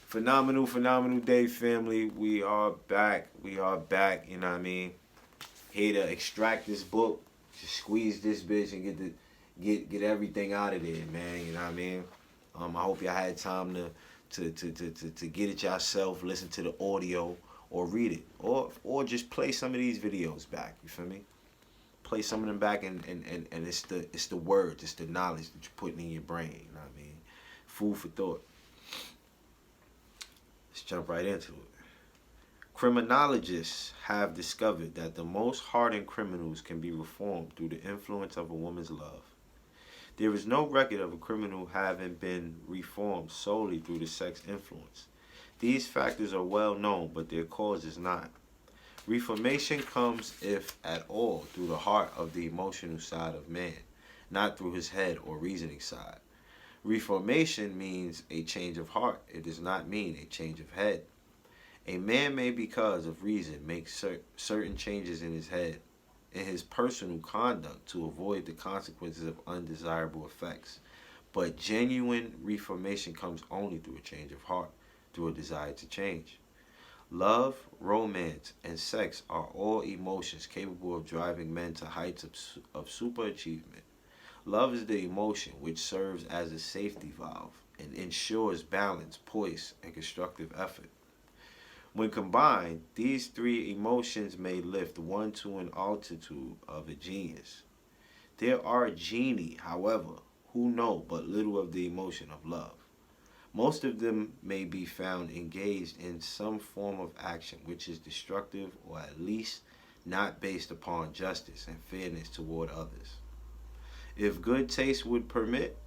Phenomenal day, family. We are back. You know what I mean? Here to extract this book, to squeeze this bitch and get everything out of there, man. You know what I mean? I hope y'all had time to get it yourself, listen to the audio, or read it, or just play some of these videos back. You feel me? Play some of them back, and it's the words, it's the knowledge that you're putting in your brain. You know what I mean? Food for thought. Let's jump right into it. Criminologists have discovered that the most hardened criminals can be reformed through the influence of a woman's love. There is no record of a criminal having been reformed solely through the sex influence. These factors are well known, but their cause is not. Reformation comes, if at all, through the heart of the emotional side of man, not through his head or reasoning side. Reformation means a change of heart. It does not mean a change of head. A man may, because of reason, make certain changes in his head, in his personal conduct, to avoid the consequences of undesirable effects. But genuine reformation comes only through a change of heart, through a desire to change. Love, romance, and sex are all emotions capable of driving men to heights of superachievement. Love is the emotion which serves as a safety valve and ensures balance, poise, and constructive effort. When combined, these three emotions may lift one to an altitude of a genius. There are genii, however, who know but little of the emotion of love. Most of them may be found engaged in some form of action which is destructive, or at least not based upon justice and fairness toward others. If good taste would permit,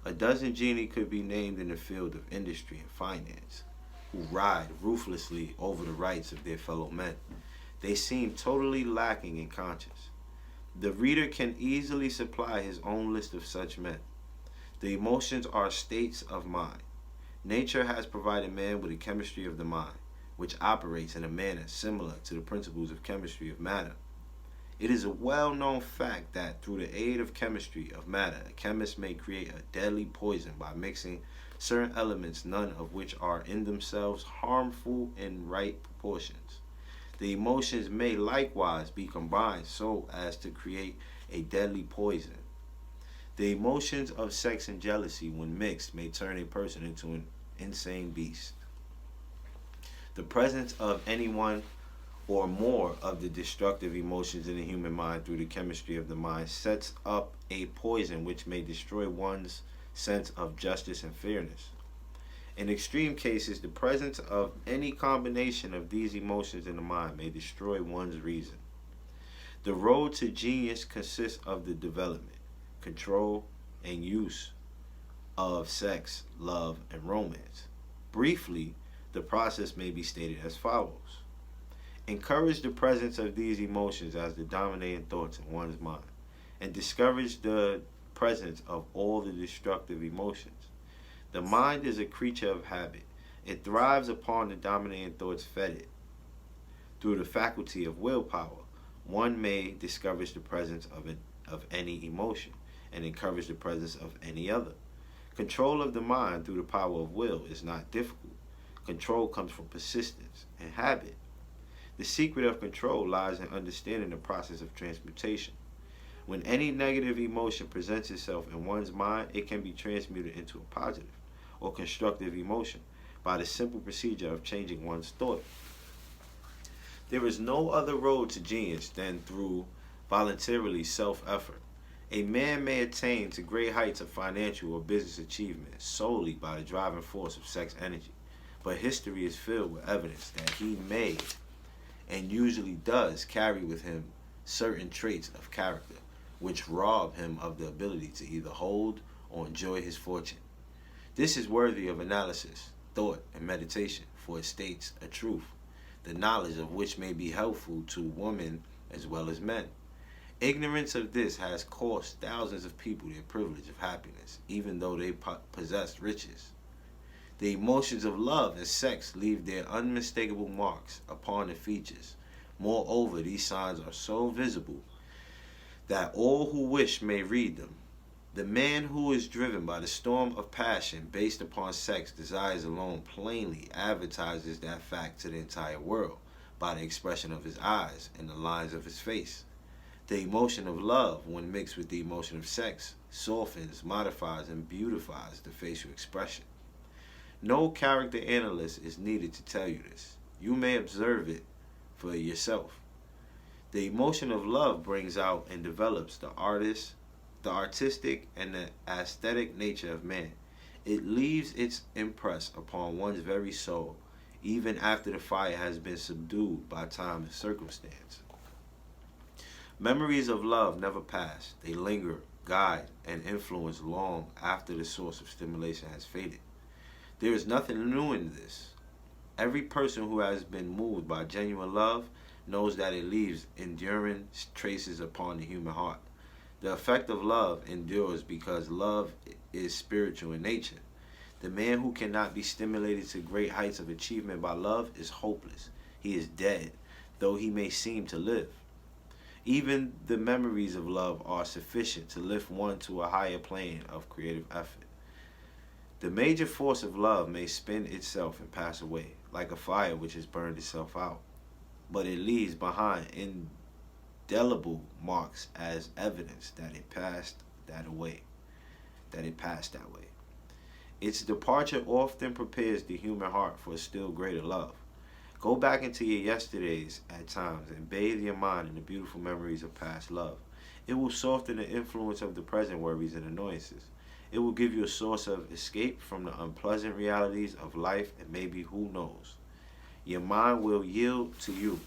a dozen genii could be named in the field of industry and finance, who ride ruthlessly over the rights of their fellow men. They seem totally lacking in conscience. The reader can easily supply his own list of such men. The emotions are states of mind. Nature has provided man with a chemistry of the mind, which operates in a manner similar to the principles of chemistry of matter. It is a well-known fact that through the aid of chemistry of matter, a chemist may create a deadly poison by mixing certain elements, none of which are in themselves harmful in right proportions. The emotions may likewise be combined so as to create a deadly poison. The emotions of sex and jealousy, when mixed, may turn a person into an insane beast. The presence of any one or more of the destructive emotions in the human mind through the chemistry of the mind sets up a poison which may destroy one's sense of justice and fairness. In extreme cases, the presence of any combination of these emotions in the mind may destroy one's reason. The road to genius consists of the development, control, and use of sex, love, and romance. Briefly, the process may be stated as follows. Encourage the presence of these emotions as the dominating thoughts in one's mind, and discourage the presence of all the destructive emotions. The mind is a creature of habit. It thrives upon the dominating thoughts fed it. Through the faculty of willpower, one may discourage the presence of any emotion and encourage the presence of any other. Control of the mind through the power of will is not difficult. Control comes from persistence and habit. The secret of control lies in understanding the process of transmutation. When any negative emotion presents itself in one's mind, it can be transmuted into a positive or constructive emotion by the simple procedure of changing one's thought. There is no other road to genius than through voluntarily self-effort. A man may attain to great heights of financial or business achievement solely by the driving force of sex energy, but history is filled with evidence that he may and usually does carry with him certain traits of character which rob him of the ability to either hold or enjoy his fortune. This is worthy of analysis, thought, and meditation, for it states a truth, the knowledge of which may be helpful to women as well as men. Ignorance of this has cost thousands of people their privilege of happiness, even though they possessed riches. The emotions of love and sex leave their unmistakable marks upon the features. Moreover, these signs are so visible that all who wish may read them. The man who is driven by the storm of passion based upon sex desires alone plainly advertises that fact to the entire world by the expression of his eyes and the lines of his face. The emotion of love, when mixed with the emotion of sex, softens, modifies, and beautifies the facial expression. No character analyst is needed to tell you this. You may observe it for yourself. The emotion of love brings out and develops the artistic, and the aesthetic nature of man. It leaves its impress upon one's very soul, even after the fire has been subdued by time and circumstance. Memories of love never pass. They linger, guide, and influence long after the source of stimulation has faded. There is nothing new in this. Every person who has been moved by genuine love knows that it leaves enduring traces upon the human heart. The effect of love endures because love is spiritual in nature. The man who cannot be stimulated to great heights of achievement by love is hopeless. He is dead, though he may seem to live. Even the memories of love are sufficient to lift one to a higher plane of creative effort. The major force of love may spin itself and pass away, like a fire which has burned itself out, but it leaves behind indelible marks as evidence that it passed that way. Its departure often prepares the human heart for a still greater love. Go back into your yesterdays at times and bathe your mind in the beautiful memories of past love. It will soften the influence of the present worries and annoyances. It will give you a source of escape from the unpleasant realities of life, and maybe, who knows, your mind will yield to you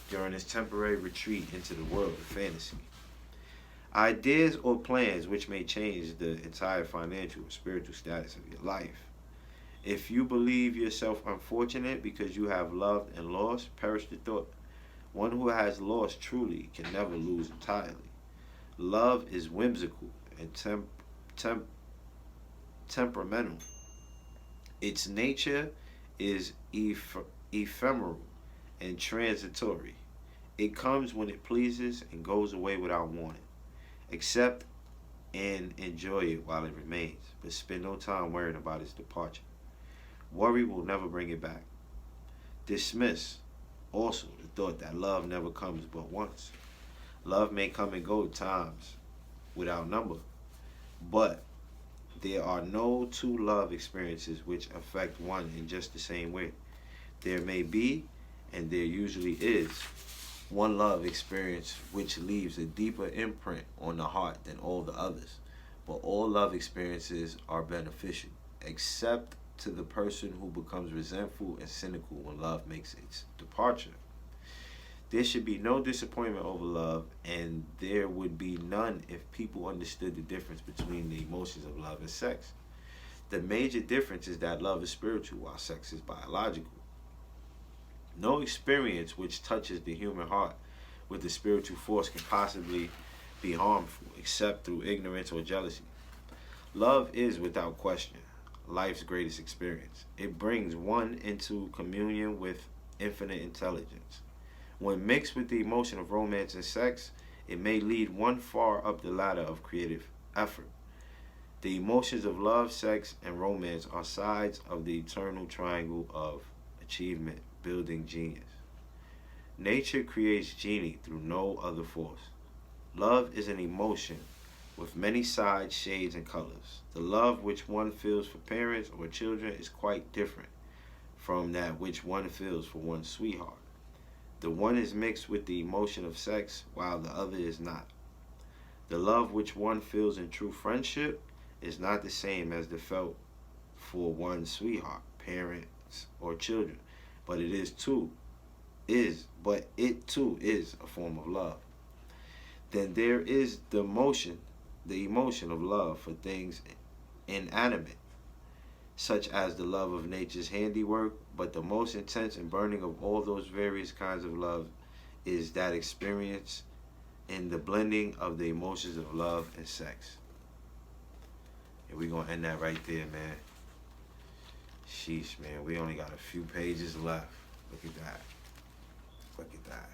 during this temporary retreat into the world of fantasy. Ideas or plans which may change the entire financial or spiritual status of your life. If you believe yourself unfortunate because you have loved and lost, perish the thought. One who has lost truly can never lose entirely. Love is whimsical and temperamental. Its nature is ephemeral and transitory. It comes when it pleases and goes away without warning. Accept and enjoy it while it remains, but spend no time worrying about its departure. Worry will never bring it back. Dismiss also the thought that love never comes but once. Love may come and go times without number, but there are no two love experiences which affect one in just the same way. There may be, and there usually is, one love experience which leaves a deeper imprint on the heart than all the others. But all love experiences are beneficial, except to the person who becomes resentful and cynical when love makes its departure. There should be no disappointment over love, and there would be none if people understood the difference between the emotions of love and sex. The major difference is that love is spiritual while sex is biological. No experience which touches the human heart with the spiritual force can possibly be harmful, except through ignorance or jealousy. Love is, without question, life's greatest experience. It brings one into communion with infinite intelligence. When mixed with the emotion of romance and sex, it may lead one far up the ladder of creative effort. The emotions of love, sex, and romance are sides of the eternal triangle of achievement, building genius. Nature creates genie through no other force. Love is an emotion with many sides, shades, and colors. The love which one feels for parents or children is quite different from that which one feels for one's sweetheart. The one is mixed with the emotion of sex, while the other is not. The love which one feels in true friendship is not the same as the felt for one's sweetheart, parents, or children, but it too is a form of love. Then there is the emotion of love for things inanimate, such as the love of nature's handiwork, but the most intense and burning of all those various kinds of love is that experience in the blending of the emotions of love and sex. And we're going to end that right there, man. Sheesh, man. We only got a few pages left. Look at that. Look at that.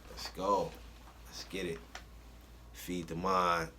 Let's go. Let's get it. feed the mind.